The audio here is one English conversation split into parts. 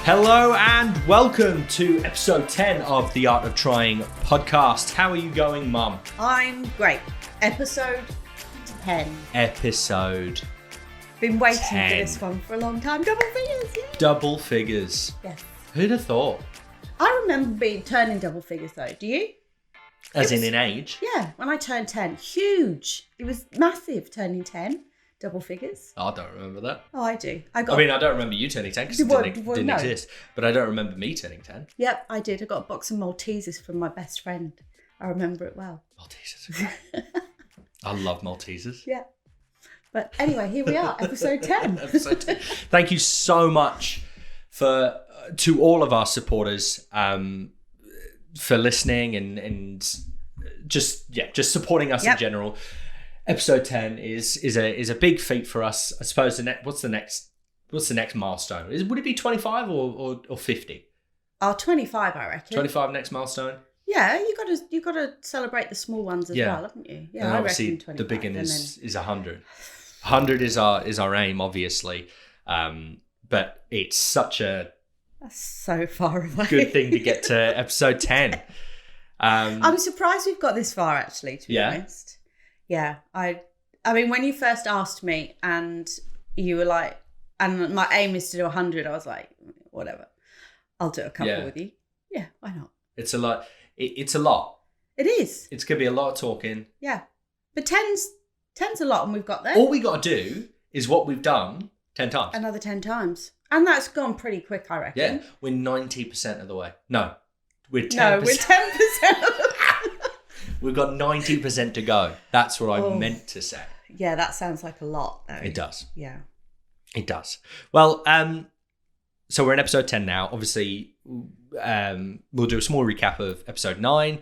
Hello and welcome to episode 10 of the Art of Trying podcast. How are you going, Mum? I'm great. Episode 10. Been waiting 10. for this one for a long time. Double figures, yeah. Double figures. Yes. Who'd have thought? I remember turning double figures though. Do you? As in age? Yeah, when I turned 10. Huge. It was massive turning 10. Double figures. I don't remember that. Oh, I do. I don't remember you turning 10 because it didn't exist. But I don't remember me turning 10. Yep, I did. I got a box of Maltesers from my best friend. I remember it well. Maltesers are great. I love Maltesers. Yeah. But anyway, here we are, episode 10. Episode 10. Thank you so much to all of our supporters for listening and just supporting us in general. Episode 10 is a big feat for us. I suppose what's the next milestone? Would it be 25 or 50? 25, I reckon. 25 next milestone? Yeah, you gotta celebrate the small ones as well, haven't you? Yeah, and I obviously reckon 25. The big one is 100. 100 is our aim, obviously. But it's such a that's so far away. Good thing to get to episode 10. I'm surprised we've got this far, actually, to be honest. Yeah, I mean, when you first asked me and you were like, and my aim is to do 100, I was like, whatever. I'll do a couple with you. Yeah, why not? It's a lot. It's a lot. It is. It's going to be a lot of talking. Yeah. But 10's a lot and we've got there. All we got to do is what we've done 10 times. Another 10 times. And that's gone pretty quick, I reckon. Yeah, we're 90% of the way. No, we're 10%. No, we're 10%. We've got 90% to go. That's what I meant to say. Yeah, that sounds like a lot, though. It does. Yeah. It does. Well, so we're in episode 10 now. Obviously, we'll do a small recap of episode 9.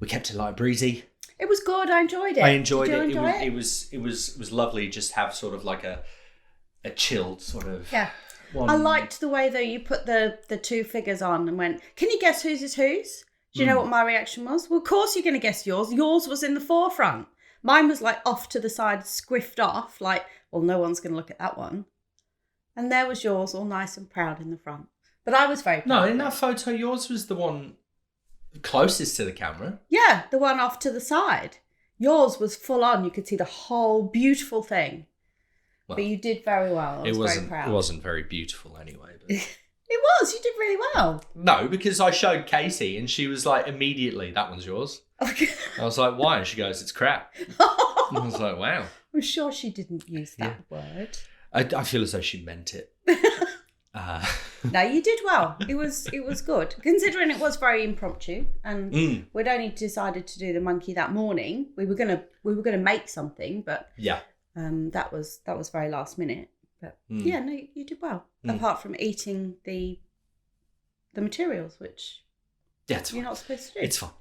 We kept it light and breezy. It was good. I enjoyed it. I enjoyed it. Enjoy it. It was lovely. Just have sort of like a chilled sort of. Yeah. One. I liked the way though you put the two figures on and went, can you guess whose is whose? Do you know what my reaction was? Well, of course you're going to guess yours. Yours was in the forefront. Mine was like off to the side, squiffed off, like, well, no one's going to look at that one. And there was yours, all nice and proud in the front. But I was very proud. No, in that photo, yours was the one closest to the camera. Yeah, the one off to the side. Yours was full on. You could see the whole beautiful thing. Well, but you did very well. I was very proud. It wasn't very beautiful anyway. But... It was. You did really well. No, because I showed Katie and she was like, immediately, that one's yours. Okay. I was like, why? And she goes, it's crap. And I was like, wow. I'm sure she didn't use that word. I feel as though she meant it. No, you did well. It was good. Considering it was very impromptu and we'd only decided to do the monkey that morning. We were gonna make something, but that was very last minute. But yeah, no, you did well. Apart from eating the materials, which you're not supposed to do. It's fine.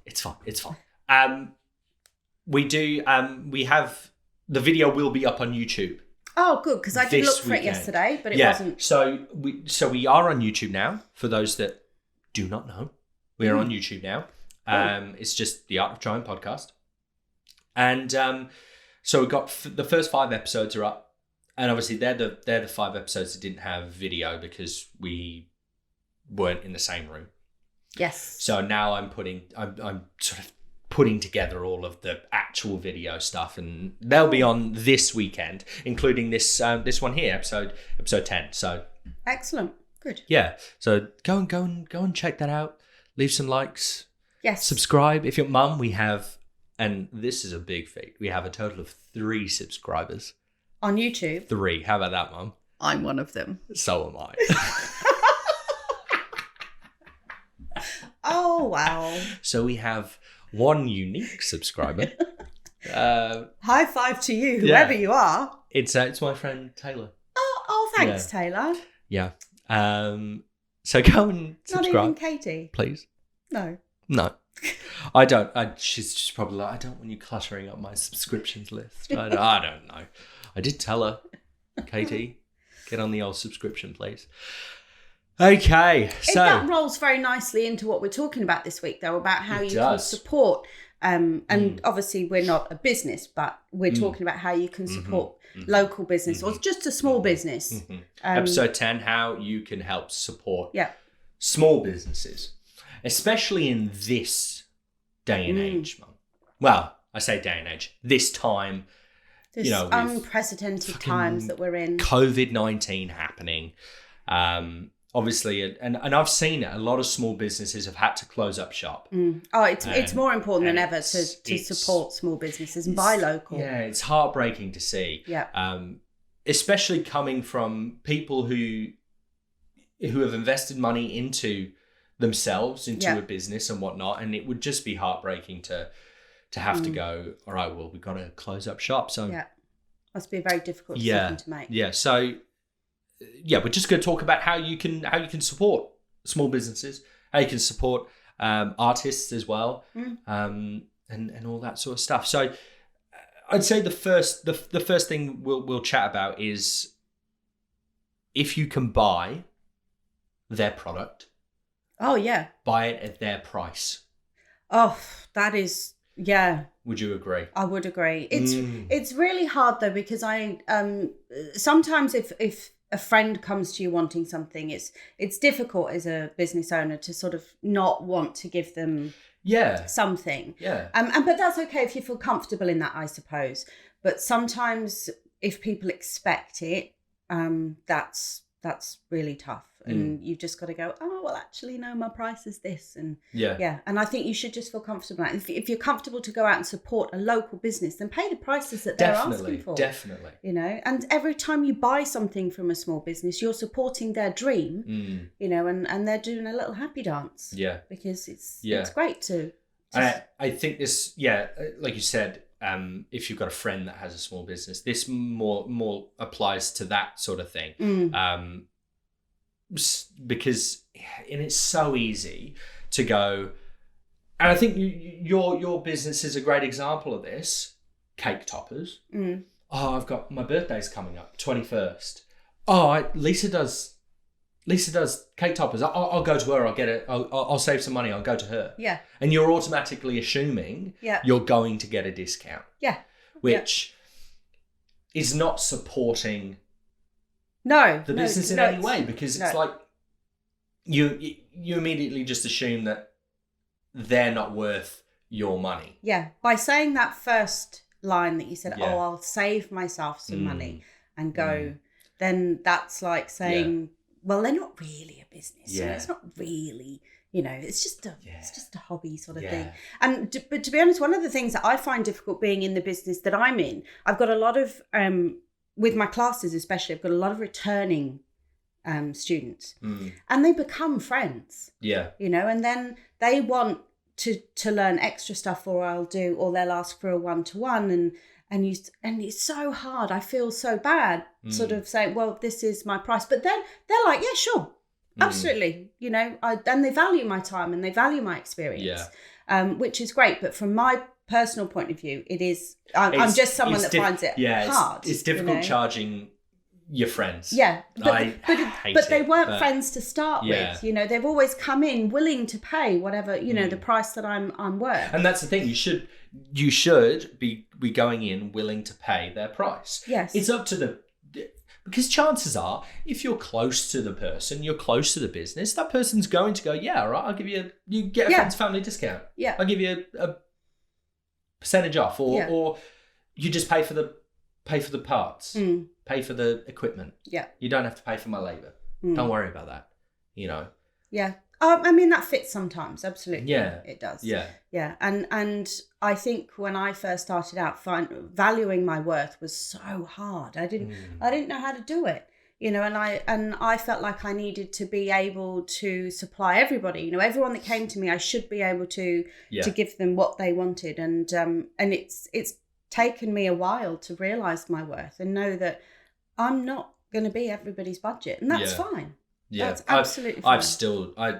We have the video will be up on YouTube. Oh, good, because I did look for it yesterday, but it wasn't. So we are on YouTube now. For those that do not know, we are on YouTube now. It's just the Art of Trying podcast, and so we got the first 5 episodes are up. And obviously, they're the 5 episodes that didn't have video because we weren't in the same room. Yes. So now I'm sort of putting together all of the actual video stuff, and they'll be on this weekend, including this one here, episode 10. So excellent, good. Yeah. So go and check that out. Leave some likes. Yes. Subscribe if you're Mum. We have, and this is a big feat. We have a total of 3 subscribers. On YouTube? 3. How about that, Mum? I'm one of them. So am I. Oh, wow. So we have 1 unique subscriber. High five to you, whoever you are. It's my friend Taylor. Oh, thanks, Taylor. Yeah. So go and subscribe. Not even Katie? Please. No. I don't. She's just probably like, I don't want you cluttering up my subscriptions list. I don't know. I did tell her, Katie, get on the old subscription, please. Okay, so that rolls very nicely into what we're talking about this week, though, about how you can support And obviously we're not a business, but we're talking about how you can support local business or just a small business. Episode 10, how you can help support Yeah. small businesses, especially in this day and age. Well, I say day and age, this time, This unprecedented times that we're in. COVID-19 happening. Obviously, and I've seen it, a lot of small businesses have had to close up shop. Oh, it's more important than ever to support small businesses and buy local. Yeah, it's heartbreaking to see. Yeah. Especially coming from people who have invested money into themselves, into a business and whatnot, and it would just be heartbreaking to have to go, all right, well, we've got to close up shop. So must be a very difficult decision to make. Yeah. So we're just going to talk about how you can support small businesses, how you can support artists as well, and all that sort of stuff. So I'd say the first thing we'll chat about is if you can buy their product. Oh yeah. Buy it at their price. Oh, that is. Yeah. Would you agree? I would agree. It's really hard though, because I sometimes if a friend comes to you wanting something, it's difficult as a business owner to sort of not want to give them something. Yeah. But that's okay if you feel comfortable in that, I suppose. But sometimes if people expect it, that's really tough. And you've just got to go, oh, well, actually, no, my price is this. And and I think you should just feel comfortable. If you're comfortable to go out and support a local business, then pay the prices that they're asking for. Definitely. You know, and every time you buy something from a small business, you're supporting their dream, you know, and they're doing a little happy dance. Yeah. Because it's great to. I think this, like you said, if you've got a friend that has a small business, this more applies to that sort of thing. Because it's so easy to go, and I think your business is a great example of this. Cake toppers. Oh, I've got my birthday's coming up, 21st. Oh, Lisa does cake toppers. I'll go to her. I'll get it. I'll save some money. I'll go to her. Yeah. And you're automatically assuming you're going to get a discount. Yeah. Which is not supporting the business in any way, because it's like you immediately just assume that they're not worth your money. Yeah. By saying that first line that you said, oh, I'll save myself some money and go, then that's like saying, well, they're not really a business. Yeah. You know, it's not really, you know, it's just a hobby sort of thing. But to be honest, one of the things that I find difficult being in the business that I'm in, I've got a lot of, with my classes especially, I've got a lot of returning students, and they become friends. Yeah. You know, and then they want to learn extra stuff, or they'll ask for a one-to-one, and it's so hard. I feel so bad sort of saying, well, this is my price. But then they're like, yeah, sure. Absolutely. You know, and they value my time and they value my experience, which is great. But from my personal point of view, I'm just someone that finds it hard. It's difficult charging your friends. Yeah. But they weren't friends to start with. You know, they've always come in willing to pay whatever, you know, the price that I'm worth. And that's the thing. You should be going in willing to pay their price. Yes. It's up to because chances are, if you're close to the person, you're close to the business, that person's going to go, yeah, all right, I'll give you get a friend's family discount. Yeah. I'll give you a percentage off, or you just pay for the parts, pay for the equipment. Yeah. You don't have to pay for my labor. Don't worry about that. You know. Yeah. I mean, that fits sometimes. Absolutely. Yeah. It does. Yeah. Yeah. And I think when I first started out, valuing my worth was so hard. I didn't know how to do it. You know, and I felt like I needed to be able to supply everybody. You know, everyone that came to me, I should be able to give them what they wanted. And it's taken me a while to realize my worth and know that I'm not going to be everybody's budget, and that's fine. Yeah, that's absolutely fine.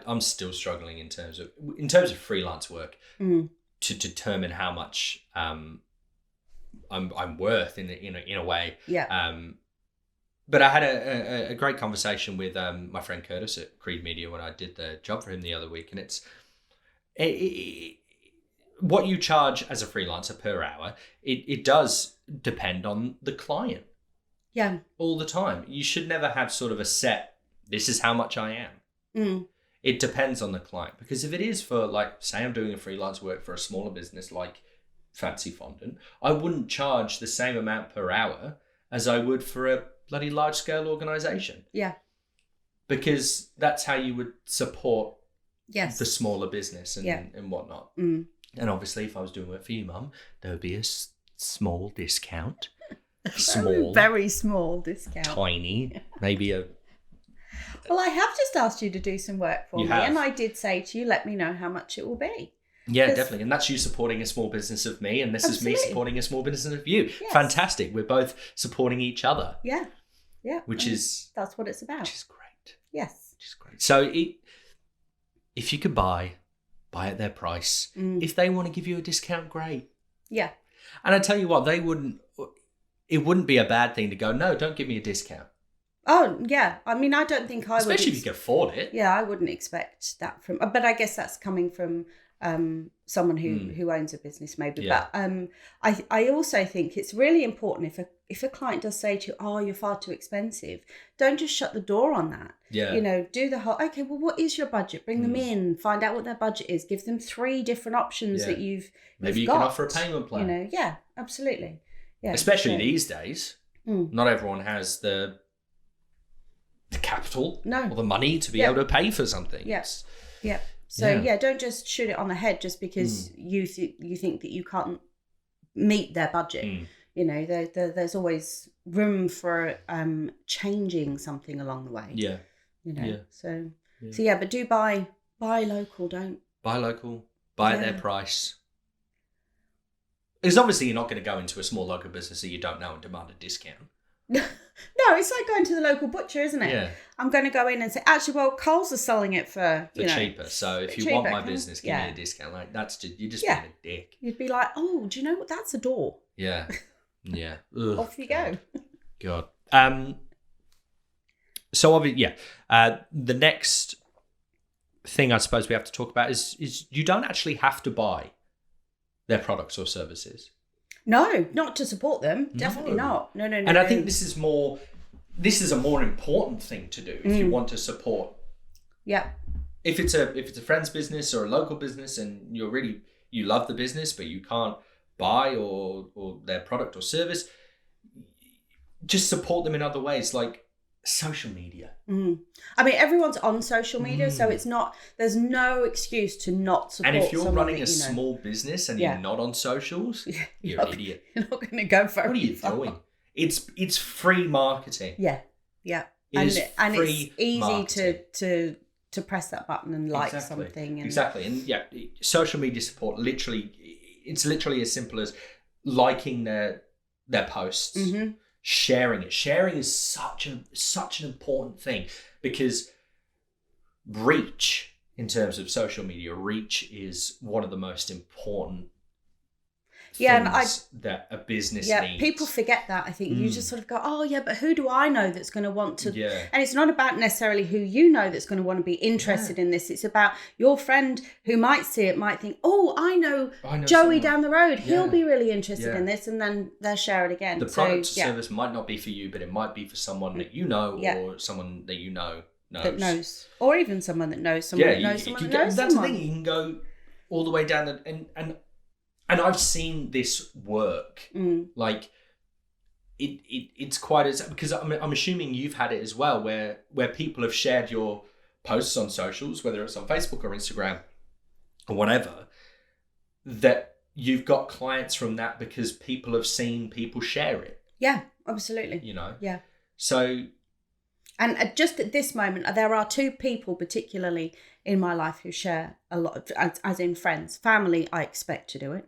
I'm still struggling in terms of freelance work to determine how much I'm worth in a way. Yeah. But I had a great conversation with my friend Curtis at Creed Media when I did the job for him the other week, and what you charge as a freelancer per hour, it does depend on the client. Yeah. All the time. You should never have sort of a set, this is how much I am. It depends on the client. Because if it is for, like, say I'm doing a freelance work for a smaller business like Fancy Fondant, I wouldn't charge the same amount per hour as I would for a bloody large-scale organisation. Yeah. Because that's how you would support the smaller business and whatnot. And obviously, if I was doing work for you, Mum, there would be a small discount. Small. Very small discount. Tiny. Maybe a... Well, I have just asked you to do some work for me. Have. And I did say to you, let me know how much it will be. Yeah, definitely. And that's you supporting a small business of me. And this is me supporting a small business of you. Yes. Fantastic. We're both supporting each other. Yeah. Yeah. That's what it's about. Which is great. Yes. Which is great. So if you could buy at their price. If they want to give you a discount, great. Yeah. And I tell you what, it wouldn't be a bad thing to go, no, don't give me a discount. Oh, yeah. I mean, I don't think I would. Especially if you can afford it. Yeah, I wouldn't expect that from... But I guess that's coming from someone who owns a business, maybe. Yeah. But I also think it's really important if a client does say to you, oh, you're far too expensive, don't just shut the door on that. Yeah. You know, do the whole, okay, well, what is your budget? Bring them in, find out what their budget is, give them 3 different options that Maybe you can offer a payment plan. You know, yeah, absolutely. Yeah. Especially these days. Not everyone has the capital or the money to be able to pay for something. Yes. Yeah. So don't just shoot it on the head just because you think that you can't meet their budget. You know, there's always room for changing something along the way. Yeah. You know. Yeah. So but do buy local. Don't buy local. Buy at their price. Because obviously you're not going to go into a small local business that you don't know and demand a discount. No, it's like going to the local butcher, isn't it? Yeah. I'm going to go in and say, actually, well, Coles is selling it for cheaper. So if you want my business, give me a discount. Like you're just being a dick. You'd be like, oh, do you know what? That's a door. Yeah. Yeah. Off you go. God. So obviously, the next thing I suppose we have to talk about is you don't actually have to buy their products or services. No, not to support them. Definitely not. No. And I think this is a more important thing to do if you want to support. Yeah. If it's a friend's business or a local business and you love the business but you can't buy or their product or service, just support them in other ways like social media. I mean, everyone's on social media, so there's no excuse to not support. And if you're running a small business and you're not on socials, you're an idiot. You're not going to go very What are you doing? It's free marketing. Yeah. It's easy marketing. to press that button and like something. Exactly. And social media support it's literally as simple as liking their posts. Sharing it. Sharing is such an important thing because reach, in terms of social media, reach is one of the most important things that a business needs. People forget that. I think you just sort of go, oh yeah, but who do I know that's going to want to? Yeah. And it's not about necessarily who you know that's going to want to be interested in this. It's about your friend who might see it, might think, oh, I know Joey someone down the road. He'll be really interested in this, and then they'll share it again. The product or service might not be for you, but it might be for someone that you know or someone that you know knows. That knows, or even someone that knows someone that knows someone that knows that's someone. The thing. You can go all the way down and I've seen this work. Like it's quite as, because I'm assuming you've had it as well, where people have shared your posts on socials, whether it's on Facebook or Instagram or whatever, that you've got clients from that because people have seen people share it. Yeah, absolutely. You know? Yeah. So... And just at this moment, there are 2 people particularly in my life who share a lot, as in friends. Family, I expect to do it.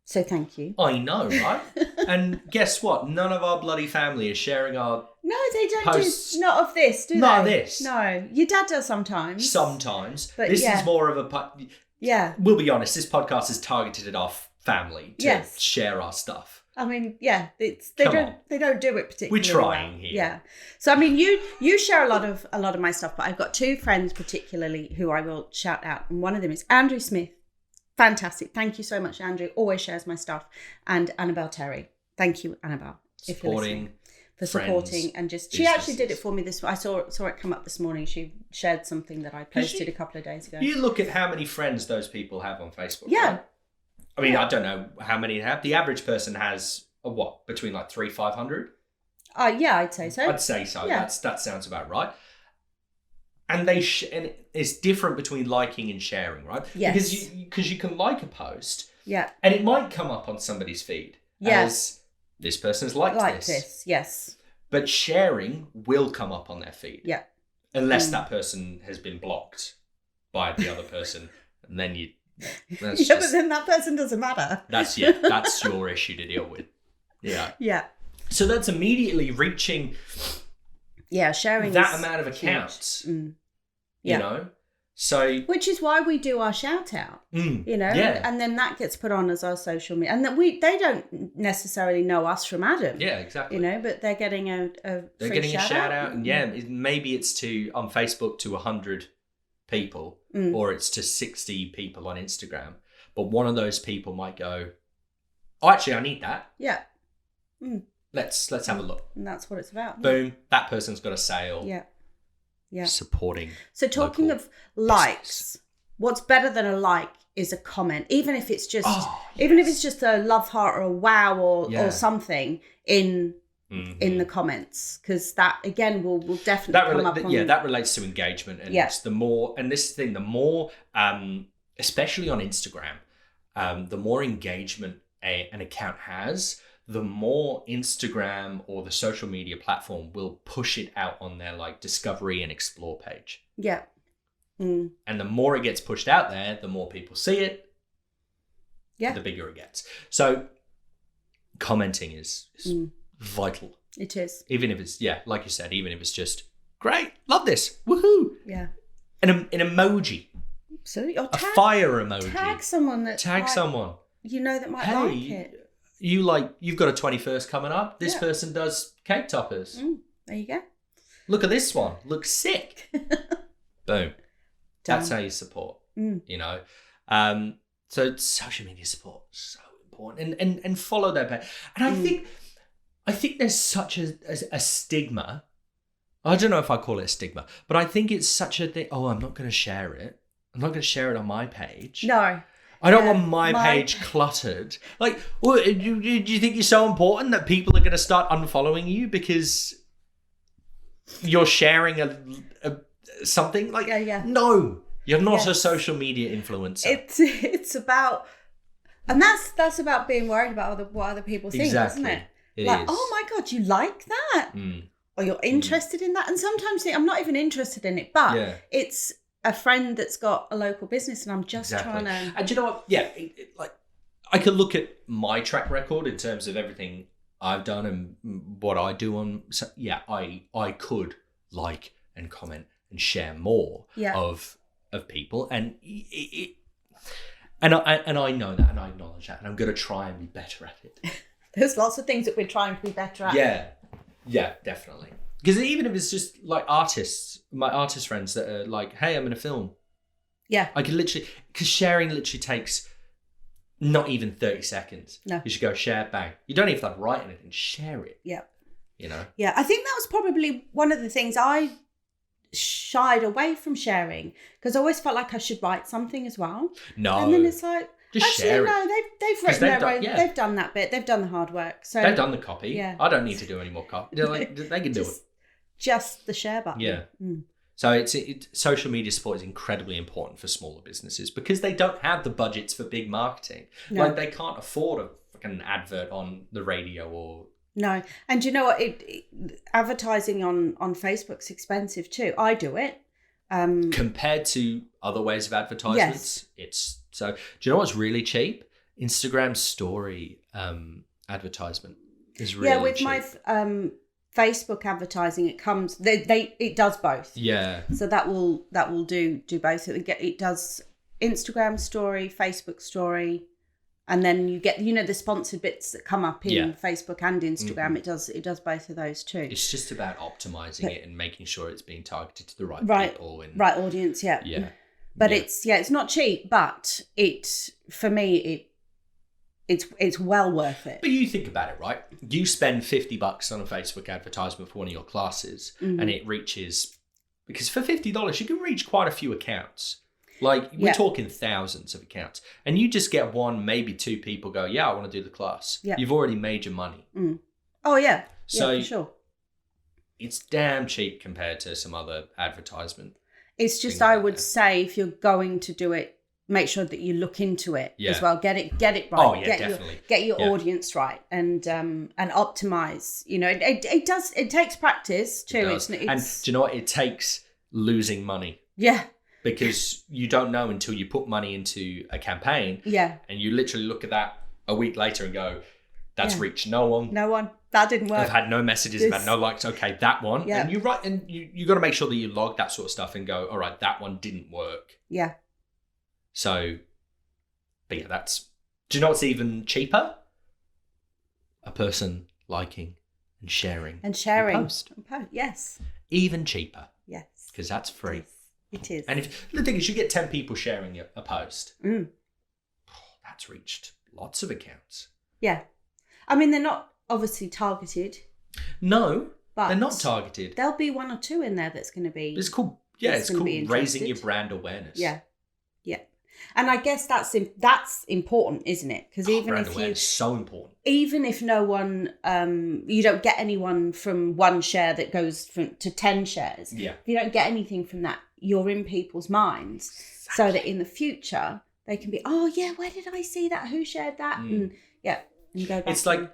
So thank you. I know, right? And guess what? None of our bloody family is sharing our No, they don't posts. do, not of this, do they? Not of this. No. Your dad does sometimes. Sometimes. But this is more of a... Yeah. We'll be honest, this podcast is targeted at our family to share our stuff. I mean, they don't do it particularly. We're trying well. here. Yeah. So I mean, you share a lot of my stuff, but I've got 2 friends particularly who I will shout out, and one of them is Andrew Smith. Fantastic. Thank you so much, Andrew. Always shares my stuff. And Annabelle Terry. Thank you, Annabelle. Supporting and just she actually did it for me this. I saw it come up this morning. She shared something that I posted a couple of days ago. You look at how many friends those people have on Facebook. Yeah. Right? I mean, I don't know how many they have. The average person has between like 300-500. Yeah, I'd say so. I'd say so. Yeah. That sounds about right. And and it's different between liking and sharing, right? Yes. Because you can like a post. Yeah. And it might come up on somebody's feed. As this person's liked this. Yes. But sharing will come up on their feed. Yeah. Unless that person has been blocked by the other person. And then but then that person doesn't matter. That's your issue to deal with. Yeah. Yeah. So that's immediately reaching sharing that amount of accounts. Yeah. You know? So which is why we do our shout out, you know, and then that gets put on as our social media, and that they don't necessarily know us from Adam. Yeah, exactly. You know, but they're getting a shout out, and maybe it's on Facebook to 100 people, or it's to 60 people on Instagram. But one of those people might go, "Oh, actually, I need that." Yeah. Let's have a look. And that's what it's about. Boom! That person's got a sale. Yeah. Yeah. Supporting. So talking of likes, what's better than a like is a comment, even if it's just a love heart or a wow or something in the comments, because that again will definitely come up on. That relates to engagement, and the more especially on Instagram, the more engagement an account has, the more Instagram or the social media platform will push it out on their like discovery and explore page. Yeah. And the more it gets pushed out there, the more people see it. Yeah. The bigger it gets. So commenting is vital. It is. Even if it's, like you said, even if it's just, great, love this, woohoo. Yeah. An emoji. Absolutely. Or a fire emoji. Tag someone someone. You know that might like it. You've got a 21st coming up. This person does cake toppers. There you go. Look at this one. Looks sick. Boom. That's how you support. You know. So social media support is so important, and follow their page. And I think there's such a stigma. I don't know if I call it a stigma, but I think it's such a thing. Oh, I'm not going to share it. I'm not going to share it on my page. No. I don't want my page cluttered. Like, do you think you're so important that people are going to start unfollowing you because you're sharing something? Like, no, you're not a social media influencer. It's about, and that's about being worried about what other people think, isn't it? It is. Oh my God, you like that? Or you're interested in that? And sometimes I'm not even interested in it, but it's a friend that's got a local business, and I'm just trying to. And you know what? Yeah, like I could look at my track record in terms of everything I've done and what I do on. So I could like and comment and share more of people, and I know that, and I acknowledge that, and I'm going to try and be better at it. There's lots of things that we're trying to be better at. Yeah, definitely. Because even if it's just like my artist friends that are like, hey, I'm in a film. Yeah. I could because sharing literally takes not even 30 seconds. No. You should go share, bang. You don't even have to write anything, share it. Yeah. You know? Yeah, I think that was probably one of the things I shied away from sharing, because I always felt like I should write something as well. No. And then it's like, just share it. They've written their own. They've done that bit. They've done the hard work. So they've done the copy. Yeah. I don't need to do any more copy. They can do it. Just the share button. Yeah. So social media support is incredibly important for smaller businesses because they don't have the budgets for big marketing. No. Like they can't afford a fucking advert on the radio or. No, and you know what? Advertising on Facebook's expensive too. I do it. Compared to other ways of advertisements, it's so. Do you know what's really cheap? Instagram story advertisement is really cheap. With my Facebook advertising, it comes. It does both. Yeah. So that will do both. It does Instagram story, Facebook story, and then you get the sponsored bits that come up in Facebook and Instagram. Mm-hmm. It does both of those too. It's just about optimizing it and making sure it's being targeted to the right people and right audience. Yeah. Yeah. But it's not cheap, but for me, it's well worth it. But you think about it, right? You spend $50 on a Facebook advertisement for one of your classes, and it reaches, because for $50 you can reach quite a few accounts. Like, we're talking thousands of accounts, and you just get one, maybe two people go, I want to do the class. You've already made your money. Oh yeah. So for sure. It's damn cheap compared to some other advertisement. It's just, I would say, if you're going to do it, make sure that you look into it as well. Get it right. Oh yeah, definitely. Get your audience right, and optimize. You know, it takes practice too. It and do you know what? It takes losing money. Yeah. Because you don't know until you put money into a campaign. Yeah. And you literally look at that a week later and go, that's reached no one. No one. That didn't work. I've had no messages, I've had no likes. Okay, that one. Yeah. And you write, and you got to make sure that you log that sort of stuff and go, all right, that one didn't work. Yeah. So, but yeah, do you know what's even cheaper? A person liking and sharing. And sharing. A post. Yes. Even cheaper. Yes. Because that's free. Yes. It is. And the thing is, you get 10 people sharing a post. That's reached lots of accounts. Yeah. I mean, they're not obviously targeted. No, they're not targeted. There'll be one or two in there that's going to be... It's called, it's called raising your brand awareness. Yeah. Yeah. And I guess that's important, isn't it? Because even brand if awareness is so important. Even if no one, you don't get anyone from one share that goes to 10 shares. Yeah. If you don't get anything from that, you're in people's minds. Exactly. So that in the future, they can be, oh yeah, where did I see that? Who shared that? And and go back. It's like,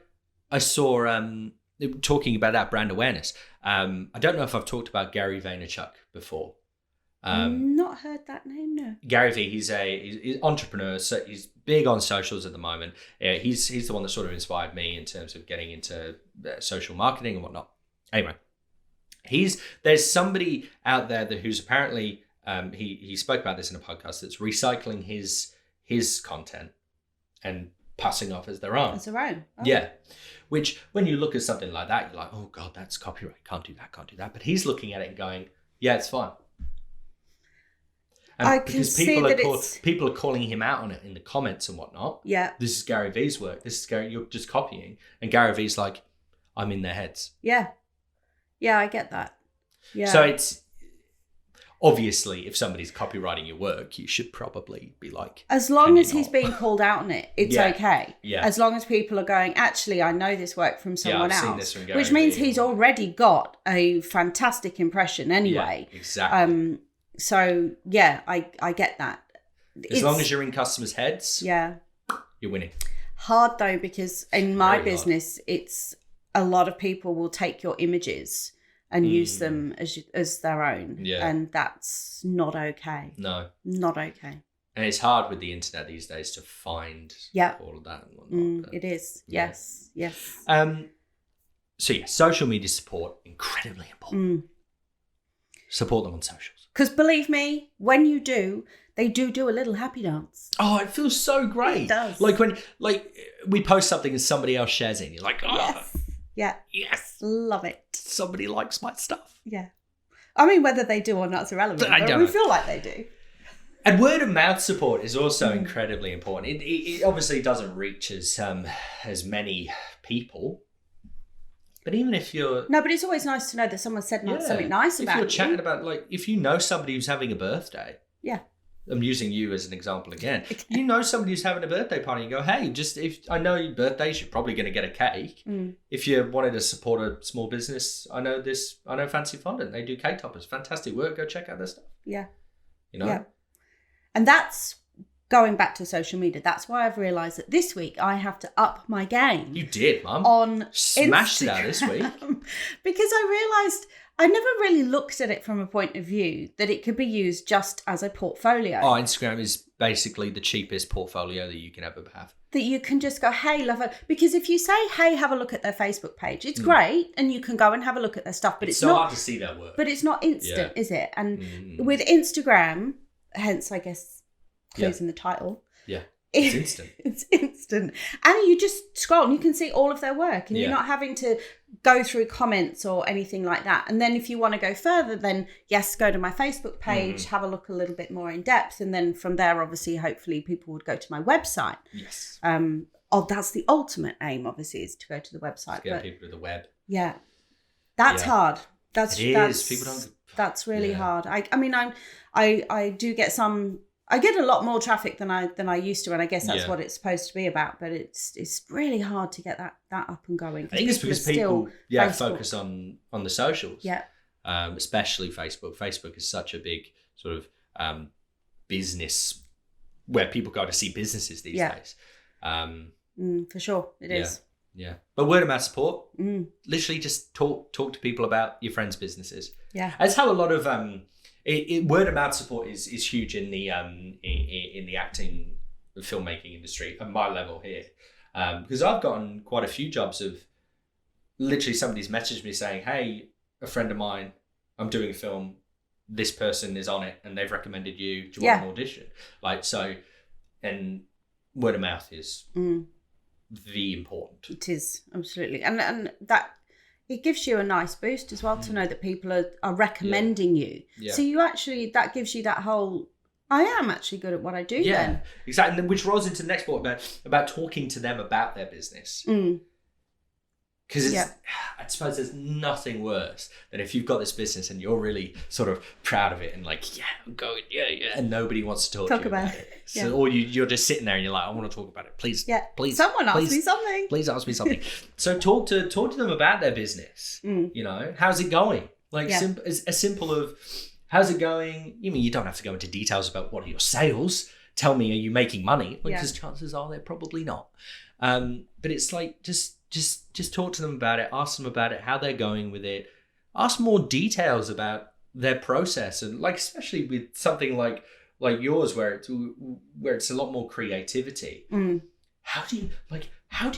I saw, talking about that brand awareness. I don't know if I've talked about Gary Vaynerchuk before. Not heard that name, no. Gary V, he's an entrepreneur, so he's big on socials at the moment. He's the one that sort of inspired me in terms of getting into social marketing and whatnot. Anyway, there's somebody out there who's apparently he spoke about this in a podcast, that's recycling his content and passing off as their own. As their own. Oh. Yeah. Which, when you look at something like that, you're like, oh God, that's copyright. Can't do that. But he's looking at it and going, yeah, it's fine. And I can see that people are calling him out on it in the comments and whatnot. Yeah. This is Gary V's work. You're just copying. And Gary V's like, I'm in their heads. Yeah. Yeah, I get that. Yeah. So it's obviously, if somebody's copywriting your work, you should probably be like, as long as he's being called out on it, it's okay. Yeah. As long as people are going, actually, I know this work from someone I've else. seen this from Gary which means V. he's already got a fantastic impression anyway. Yeah, exactly. So yeah, I get that. As long as you're in customers' heads, you're winning. Hard though, because in my business, it's a lot of people will take your images and use them as their own. Yeah. And that's not okay. No. Not okay. And it's hard with the internet these days to find all of that and whatnot. It is. Yeah. Yes. So yeah, social media support, incredibly important. Support them on socials. Because believe me, when you do, they do a little happy dance. Oh, it feels so great. It does. Like when we post something and somebody else shares it and you're like, oh, yes. Yeah. Yes. Love it. Somebody likes my stuff. Yeah. I mean, whether they do or not is irrelevant. But we feel like they do. And word of mouth support is also incredibly important. It obviously doesn't reach as many people. But even if you're... No, but it's always nice to know that someone said something nice about you. If you're chatting about, like, if you know somebody who's having a birthday... Yeah. I'm using you as an example again. You know somebody who's having a birthday party and you go, hey, if I know your birthdays, you're probably going to get a cake. If you wanted to support a small business, I know Fancy Fondant. They do cake toppers. Fantastic work. Go check out their stuff. Yeah. You know? Yeah. And that's... Going back to social media, that's why I've realised that this week I have to up my game. You did, Mum. On Smashed Instagram, it out this week. Because I realised I never really looked at it from a point of view that it could be used just as a portfolio. Oh, Instagram is basically the cheapest portfolio that you can ever have. That you can just go, hey, love it. Because if you say, hey, have a look at their Facebook page, it's great. And you can go and have a look at their stuff. But it's so not hard to see their work. But it's not instant, is it? And with Instagram, hence, I guess, closing the title. Yeah. It's instant. It's instant. And you just scroll and you can see all of their work, and you're not having to go through comments or anything like that. And then if you want to go further, then yes, go to my Facebook page, have a look a little bit more in depth. And then from there, obviously, hopefully people would go to my website. Yes. That's the ultimate aim, obviously, is to go to the website. Get people to the web. Yeah. That's hard. That's People don't. That's really hard. I mean, I do get I get a lot more traffic than I used to, and I guess that's what it's supposed to be about. But it's really hard to get that up and going. I think it's because people focus on the socials. Yeah. Especially Facebook. Facebook is such a big sort of business where people go to see businesses these days. For sure, it is. Yeah, but word of mouth support. Literally, just talk to people about your friends' businesses. Yeah, that's how a lot of word of mouth support is huge in the acting, filmmaking industry at my level here, because I've gotten quite a few jobs of literally somebody's messaged me saying, "Hey, a friend of mine, I'm doing a film. This person is on it, and they've recommended you. Do you want an audition?" And word of mouth is. The important. It is, absolutely. And that it gives you a nice boost as well to know that people are recommending you. Yeah. So you actually, that gives you that whole, I am actually good at what I do then. Exactly. Which rolls into the next point about talking to them about their business. Because I suppose there's nothing worse than if you've got this business and you're really sort of proud of it and like, yeah, I'm going, and nobody wants to talk to you about it. So, or you're just sitting there and you're like, I want to talk about it. Please, please. Someone ask me something. Please ask me something. So talk to them about their business. You know, how's it going? Like a simple of, how's it going? You mean you don't have to go into details about what are your sales. Tell me, are you making money? Because chances are they're probably not. But it's like just talk to them about it, ask them about it, how they're going with it, ask more details about their process, and like especially with something like yours where it's a lot more creativity. How do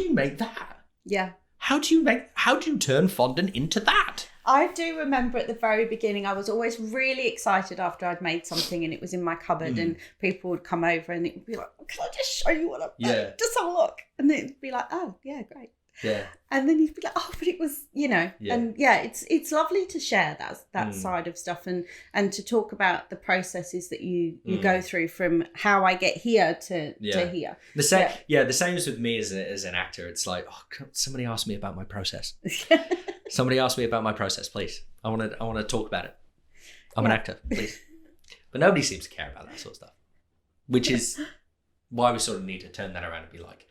you make that? Yeah. How do you turn fondant into that? I do remember at the very beginning, I was always really excited after I'd made something and it was in my cupboard and people would come over and it would be like, can I just show you what I've made? Just have a look. And it'd be like, oh, yeah, great. Yeah. And then you'd be like, oh, but it was, and it's lovely to share that side of stuff and to talk about the processes that you go through from how I get here to here. The same is with me as an actor. It's like, oh, somebody asked me about my process. Somebody asked me about my process, please. I want to talk about it. I'm an actor, please. But nobody seems to care about that sort of stuff, which is why we sort of need to turn that around and be like,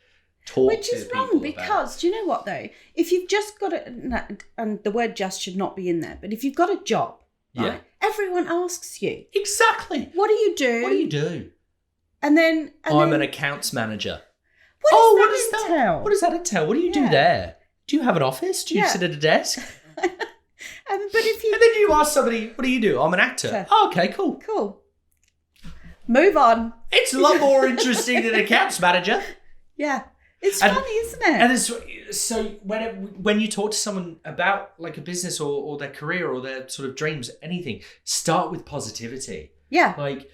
which is wrong because do you know what though? If you've just got and the word "just" should not be in there, but if you've got a job, right, everyone asks you exactly. What do you do? What do you do? And then I'm an accounts manager. What does that entail? What does that entail? What do you do there? Do you have an office? Do you sit at a desk? But if you and then you ask somebody, what do you do? I'm an actor. Oh, okay, cool. Move on. It's a lot more interesting than accounts manager. Yeah. It's funny, isn't it? And so when you talk to someone about like a business or their career or their sort of dreams, anything, start with positivity. Yeah. Like,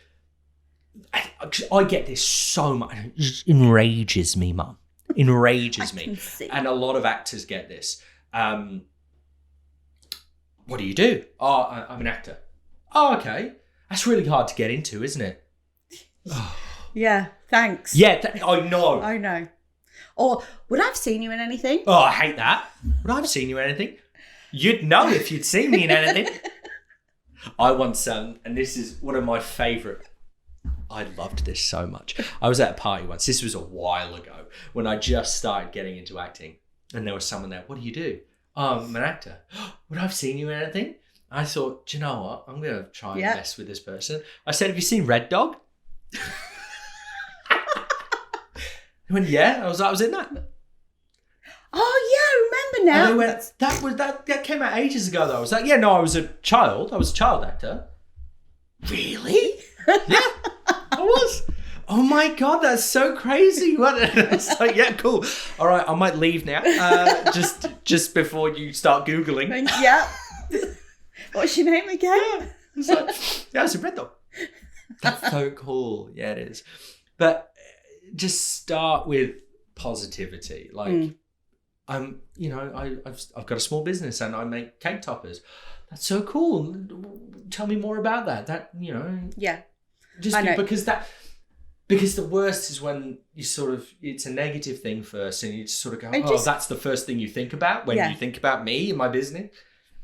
I get this so much. It enrages me, Mum. Enrages me. And a lot of actors get this. What do you do? Oh, I'm an actor. Oh, okay. That's really hard to get into, isn't it? Yeah, thanks. Yeah, I know. I know. Or, would I have seen you in anything? Oh, I hate that. Would I have seen you in anything? You'd know if you'd seen me in anything. I once, and this is one of my favourite, I loved this so much. I was at a party once, this was a while ago, when I just started getting into acting. And there was someone there, what do you do? Oh, I'm an actor. Would I have seen you in anything? I thought, do you know what? I'm going to try and mess with this person. I said, have you seen Red Dog? He went, yeah. I was in that. Oh, yeah, I remember now. And they went, that came out ages ago, though. I was like, yeah, no, I was a child. I was a child actor. Really? Yeah, I was. Oh, my God, that's so crazy. It's like, yeah, cool. All right, I might leave now. Just before you start Googling. Yeah. What's your name again? Yeah. It's like, yeah, it's a Red Dog. That's so cool. Yeah, it is. But just start with positivity. Like, I've got a small business and I make cake toppers. That's so cool. Tell me more about that. Because the worst is when you sort of, it's a negative thing first and you just sort of go, that's the first thing you think about when you think about me and my business.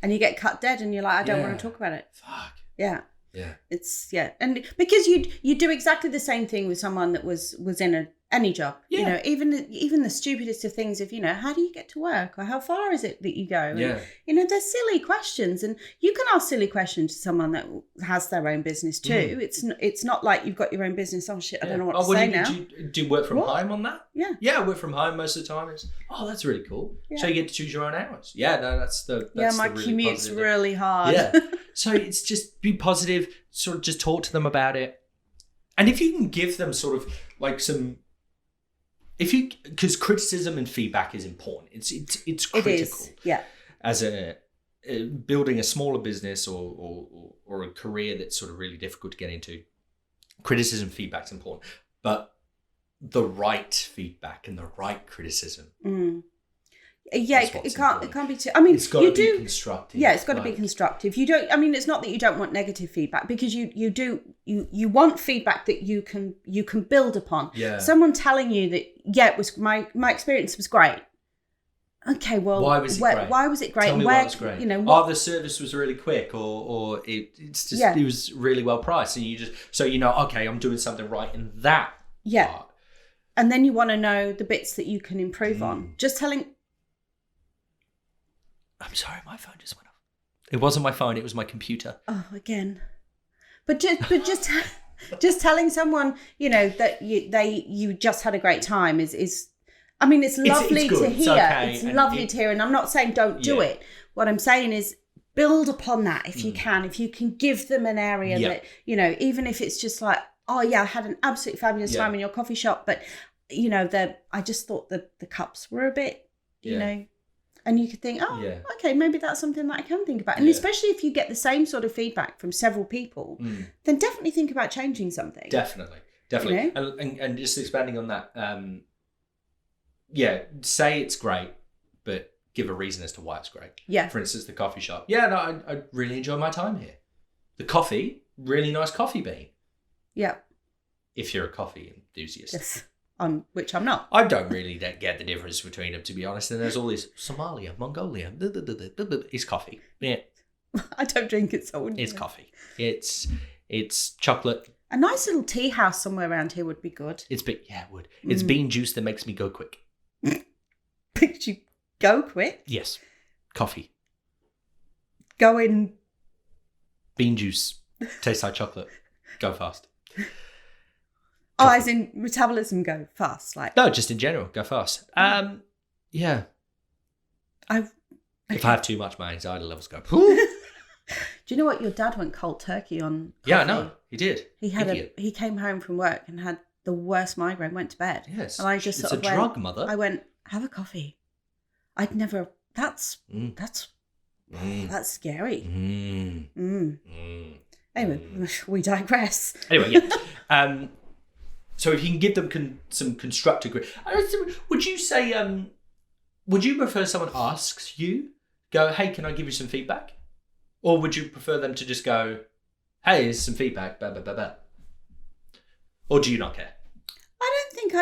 And you get cut dead and you're like, I don't want to talk about it. Fuck. Yeah. Yeah. It's, and because you do exactly the same thing with someone that was in any job. Yeah. Even the stupidest of things of, how do you get to work, or how far is it that you go? Yeah. And, they're silly questions, and you can ask silly questions to someone that has their own business too. It's not like you've got your own business. Oh shit, I don't know what to say now. Do you work from home on that? Yeah. Yeah, I work from home most of the time. That's really cool. Yeah. So you get to choose your own hours. Yeah, no, that's my really commute's really hard. Yeah. So it's just be positive, sort of just talk to them about it. And if you can give them sort of like because criticism and feedback is important. It's critical. It is, yeah. As building a smaller business or a career that's sort of really difficult to get into, criticism, feedback's important. But the right feedback and the right criticism. Yeah, it can't be too. I mean, it's got to be constructive. Yeah, it's got to be constructive. You don't. I mean, it's not that you don't want negative feedback, because you want feedback that you can build upon. Yeah. Someone telling you that it was my experience was great. Okay, well, why was it great? Why was it great? Tell me why it was great. The service was really quick, or it's just it was really well priced, and you just okay, I'm doing something right in that part. And then you want to know the bits that you can improve on. Just telling. I'm sorry, my phone just went off. It wasn't my phone; it was my computer. Oh, again. But just telling someone, that you just had a great time is. I mean, it's lovely to hear. It's lovely to hear, and I'm not saying don't do it. What I'm saying is build upon that if you can. If you can give them an area that even if it's just like, oh yeah, I had an absolutely fabulous time in your coffee shop, but I just thought the cups were a bit, And you could think, okay, maybe that's something that I can think about. And especially if you get the same sort of feedback from several people, then definitely think about changing something. Definitely. And just expanding on that, say it's great, but give a reason as to why it's great. Yeah. For instance, the coffee shop. Yeah, no, I really enjoy my time here. The coffee, really nice coffee bean. Yeah. If you're a coffee enthusiast. Yes. Which I'm not. I don't really get the difference between them, to be honest. And there's all this Somalia, Mongolia. It's coffee. Yeah. I don't drink it, so it's coffee. It's chocolate. A nice little tea house somewhere around here would be good. It would. It's bean juice that makes me go quick. Makes you go quick? Yes. Coffee. Go in. Bean juice. Tastes like chocolate. Go fast. Coffee. As in metabolism go fast, like no, just in general, go fast. Yeah. If I have too much, my anxiety levels go. Do you know what? Your dad went cold turkey on coffee. Yeah, I know. He did. He came home from work and had the worst migraine. Went to bed. Yes. And I just it's a drug, mother. I went, have a coffee. I'd never. That's scary. Anyway, we digress. Anyway, yeah. So if you can give them some constructive, would you say, would you prefer someone asks you, go, hey, can I give you some feedback? Or would you prefer them to just go, hey, here's some feedback, blah, blah, blah, blah? Or do you not care? I don't think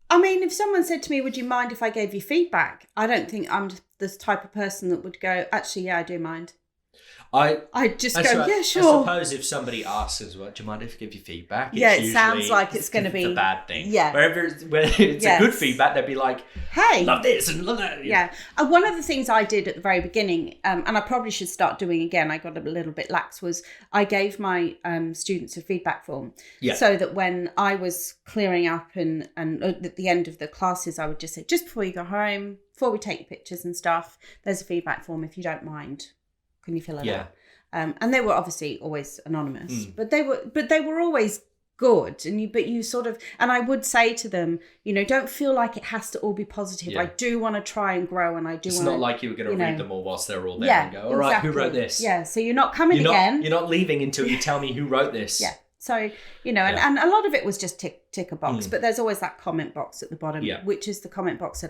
I mean, if someone said to me, would you mind if I gave you feedback? I don't think I'm the type of person that would go, actually, yeah, I do mind. I'd just go, yeah, sure. I suppose if somebody asks as well, do you mind if I give you feedback? It sounds like it's going to be a bad thing. Yeah. Where it's a good feedback, they'd be like, hey, love this and love that. Yeah. One of the things I did at the very beginning, and I probably should start doing again, I got a little bit lax, was I gave my students a feedback form. Yeah. So that when I was clearing up and at the end of the classes, I would just say, just before you go home, before we take your pictures and stuff, there's a feedback form if you don't mind. Can you fill it out? And they were obviously always anonymous, but they were always good. But you sort of, and I would say to them, don't feel like it has to all be positive. Yeah. I do want to try and grow, and I do. It's not like you were going to read them all whilst they're all there and go, all right, who wrote this? Yeah, so you're not coming again. You're not leaving until you tell me who wrote this. Yeah, So, and a lot of it was just tick a box, but there's always that comment box at the bottom, which is the comment box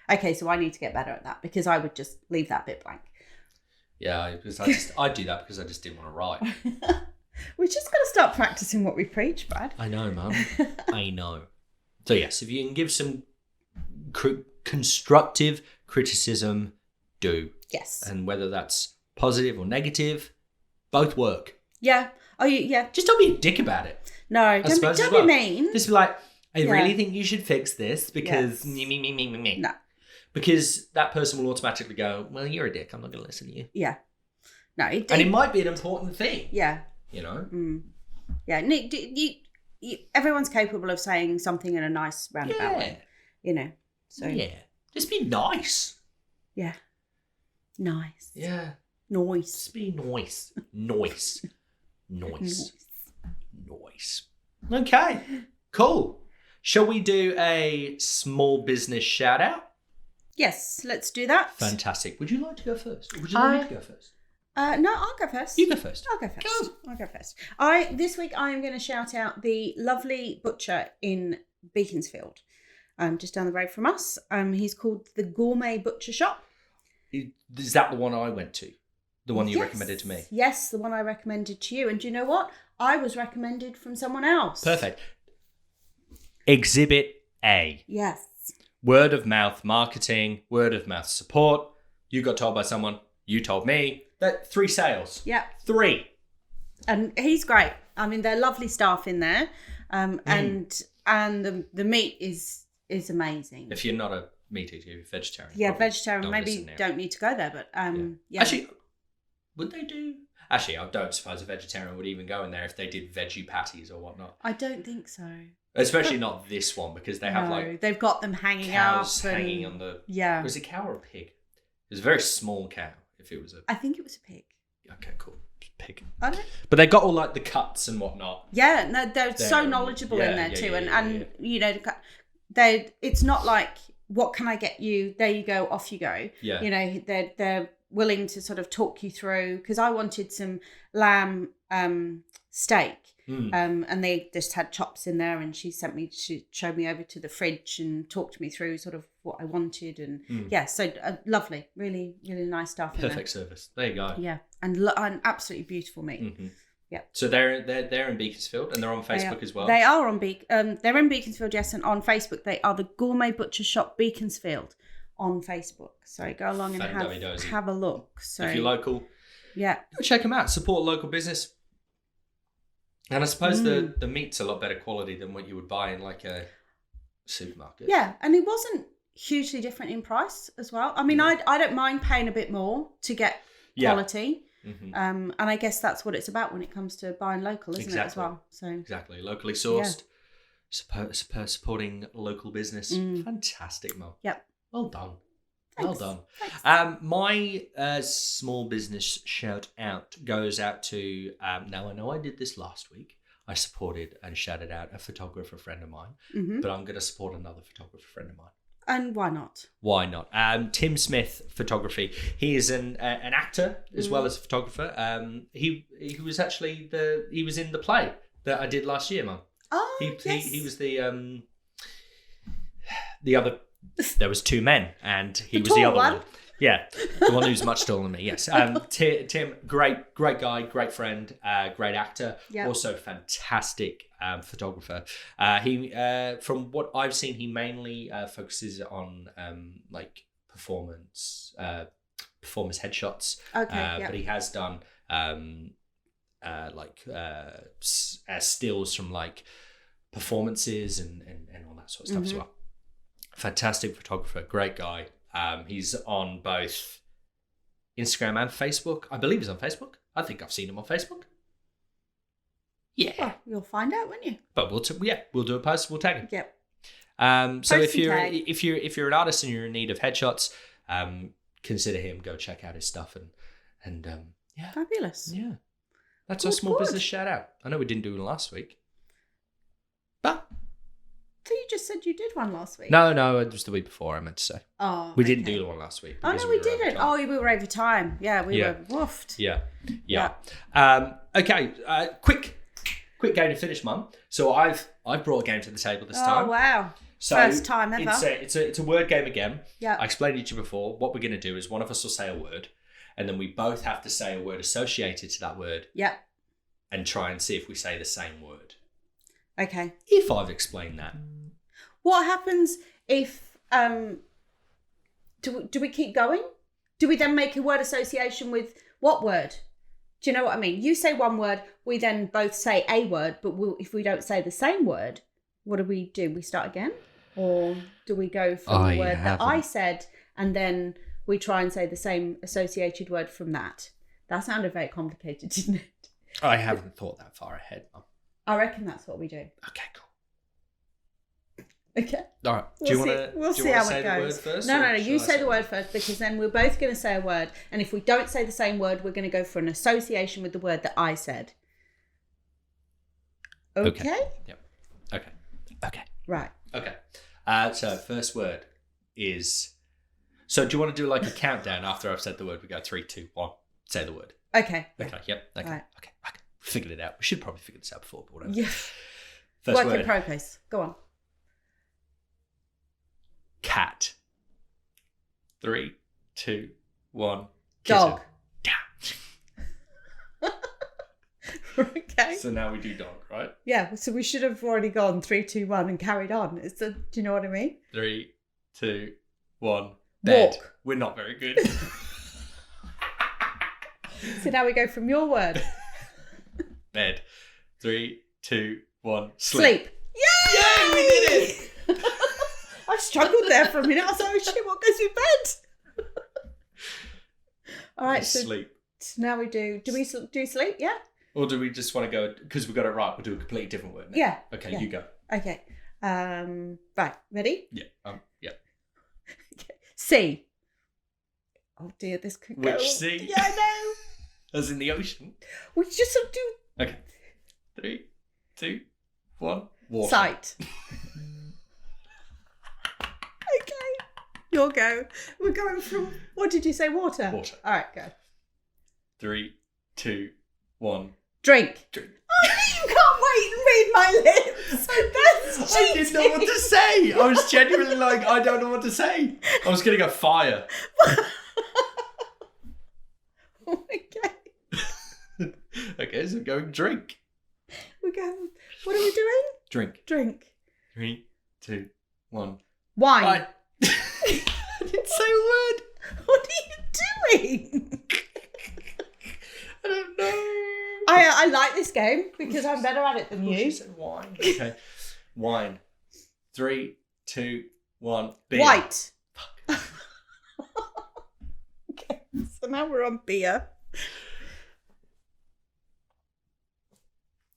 okay, so I need to get better at that because I would just leave that bit blank. Yeah, because I do that because I just didn't want to write. We're just going to start practicing what we preach, Brad. I know, Mum. I know. So yes, if you can give some constructive criticism, do. Yes. And whether that's positive or negative, both work. Yeah. Oh, yeah. Just don't be a dick about it. No, don't be mean. Just be like, I really think you should fix this because me. No. Because that person will automatically go, well, you're a dick. I'm not going to listen to you. Yeah. No. And it might be an important thing. Yeah. Yeah. Everyone's capable of saying something in a nice roundabout way. So. Yeah. Just be nice. Yeah. Nice. Yeah. Noise. Just be nice. Noise. Okay. Cool. Shall we do a small business shout out? Yes, let's do that. Fantastic. Would you like to go first? Or would you like me to go first? No, I'll go first. You go first. I'll go first. This week I am going to shout out the lovely butcher in Beaconsfield, just down the road from us. He's called the Gourmet Butcher Shop. Is that the one I went to? The one you recommended to me? Yes, the one I recommended to you. And do you know what? I was recommended from someone else. Perfect. Exhibit A. Yes. Word of mouth marketing, word of mouth support. You got told by someone, you told me. That 3 sales. Yeah. 3. And he's great. I mean, they're lovely staff in there. And the meat is amazing. If you're not a meat eater, you're vegetarian. Yeah, vegetarian. Maybe don't need to go there, but yeah. Actually, would they do? Actually, I don't suppose a vegetarian would even go in there if they did veggie patties or whatnot. I don't think so. Especially not this one because they have they've got them hanging cows up. hanging on the. Yeah. Was it a cow or a pig? It was a very small cow. If it was a. I think it was a pig. Okay, cool. Pig. I don't. But they got all like the cuts and whatnot. Yeah, no, they're so knowledgeable in there too, and it's not like what can I get you? There you go, off you go. Yeah. They're willing to sort of talk you through because I wanted some lamb steak. And they just had chops in there, and she showed me over to the fridge and talked to me through sort of what I wanted, and so lovely, really, really nice stuff. Perfect service. There you go. Yeah, and an absolutely beautiful meat. Mm-hmm. Yeah. So they're in Beaconsfield, and they're on Facebook as well. They are on they're in Beaconsfield, yes, and on Facebook they are the Gourmet Butcher Shop Beaconsfield on Facebook. So go along and have a look. So if you're local, go check them out. Support local business. And I suppose the meat's a lot better quality than what you would buy in like a supermarket. Yeah, and it wasn't hugely different in price as well. I mean, I don't mind paying a bit more to get quality. Mm-hmm. And I guess that's what it's about when it comes to buying local, isn't it, as well? So exactly. Locally sourced, supporting local business. Fantastic, Mo. Yep. Well done. Thanks. Well done. My small business shout out goes out to, now I know I did this last week. I supported and shouted out a photographer friend of mine, but I'm going to support another photographer friend of mine. And why not? Why not? Tim Smith Photography. He is an actor as well as a photographer. He was actually he was in the play that I did last year, Mum. Oh, yes. He was the other. There was 2 men, and he was the other one. Yeah, the one who's much taller than me. Yes, Tim, great guy, great friend, great actor, also fantastic photographer. He, from what I've seen, he mainly focuses on like performance headshots. Okay, but he has done stills from like performances and all that sort of stuff as well. Fantastic photographer, great guy. He's on both Instagram and Facebook. I believe he's on Facebook. I think I've seen him on Facebook. Yeah. Well, you'll find out, won't you? But we'll do a post. We'll tag him. Yep. So if you're an artist and you're in need of headshots, consider him. Go check out his stuff and yeah. Fabulous. Yeah. That's our small business shout out. I know we didn't do it last week, but. So you just said you did one last week? No, it was the week before, I meant to say. Oh, we didn't do the one last week. Oh, no, we didn't. We were over time. Yeah, we were woofed. Yeah. Okay, quick quick game to finish, Mum. So I've brought a game to the table this time. Oh, wow. So First time ever. It's a word game again. Yeah. I explained it to you before. What we're going to do is one of us will say a word, and then we both have to say a word associated to that word. Yeah. And try and see if we say the same word. Okay. If I've explained that. What happens if do we keep going? Do we then make a word association with what word? Do you know what I mean? You say one word, we then both say a word, but if we don't say the same word, what do? We start again? Or do we go from the word that I said and then we try and say the same associated word from that? That sounded very complicated, didn't it? I haven't thought that far ahead, Mum. I reckon that's what we do. Okay, cool. Okay. All right. Do you want to see how say it the word goes. first? No. You say the word first, because then we're both going to say a word. And if we don't say the same word, we're going to go for an association with the word that I said. Okay? Yep. Okay. Right. Okay. So first word is... So do you want to do like a countdown after I've said the word? We go 3, 2, 1. Say the word. Okay. Okay. Yep. Okay. Right. Okay. We figured it out. We should probably figure this out before, but whatever. Yeah. First Work word. in progress. Go on. Cat. 3, 2, 1. Dog. Damn. Okay. So now we do dog, right? Yeah. So we should have already gone 3, 2, 1 and carried on. Do you know what I mean? 3, 2, 1. Bed. Walk. We're not very good. So now we go from your word. Bed. 3, 2, 1. Sleep. Yay! Yay, we did it! I struggled there for a minute. I was like, oh shit, what goes with bed? All right, so sleep. Now we do we do sleep? Yeah? Or do we just want to go, because we got it right, we'll do a completely different word now? Yeah. Okay, yeah. you go. Okay. Right, ready? Yeah. Yeah. Okay. Sea. Oh dear, this could go. Which sea? Yeah, I know. As in the ocean? We just sort of do... Okay. 3, 2, 1. Water. Sight. Okay. Your go. We're going from... What did you say? Water? Water. All right, go. 3, 2, 1. Drink. Drink. Oh, you can't wait and read my lips. That's I cheating. didn't know what to say. I was genuinely like, I don't know what to say. I was going to go fire. Okay. Okay, so going drink. We're going... What are we doing? Drink. 3, 2, 1. Wine. I didn't say a word. What are you doing? I don't know. I like this game because I'm better at it than She you. said wine. Okay. Wine. 3, 2, 1. Beer. White. Okay, so now we're on beer.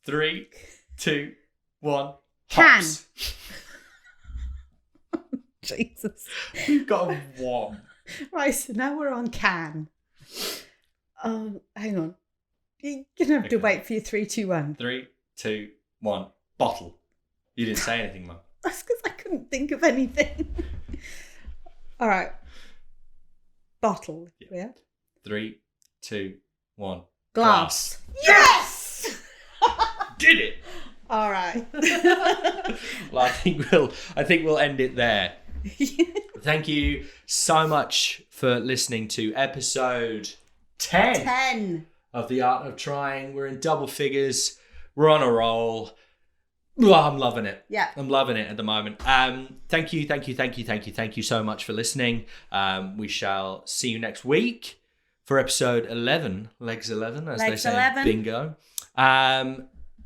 3, 2, 1. Can. Hops. Jesus. We've got a 1. Right, so now we're on can. Hang on. You're going to have to wait for your 3, 2, 1. 3, 2, 1. Bottle. You didn't say anything, Mum. That's because I couldn't think of anything. All right. Bottle. Yeah. 3, 2, 1. Glass. Yes! Did it. All right. Well, I think we'll end it there. Thank you so much for listening to episode 10 of The Art of Trying. We're in double figures. We're on a roll. Oh, I'm loving it. Yeah. I'm loving it at the moment. Thank you so much for listening. We shall see you next week for episode 11. Legs 11, as they say. 11. Bingo.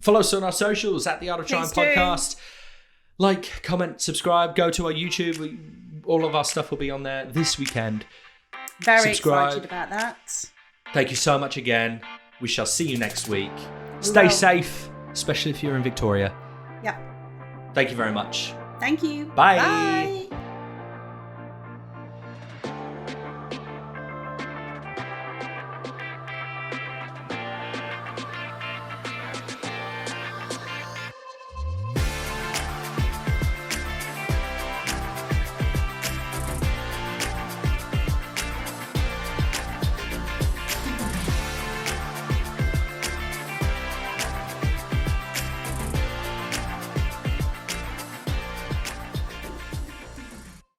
Follow us on our socials at The Art of Trying Podcast. Like, comment, subscribe. Go to our YouTube. All of our stuff will be on there this weekend. Very Subscribe. excited about that. Thank you so much again. We shall see you next week. Stay safe, especially if you're in Victoria. Yep. Thank you very much. Thank you. Bye. Bye.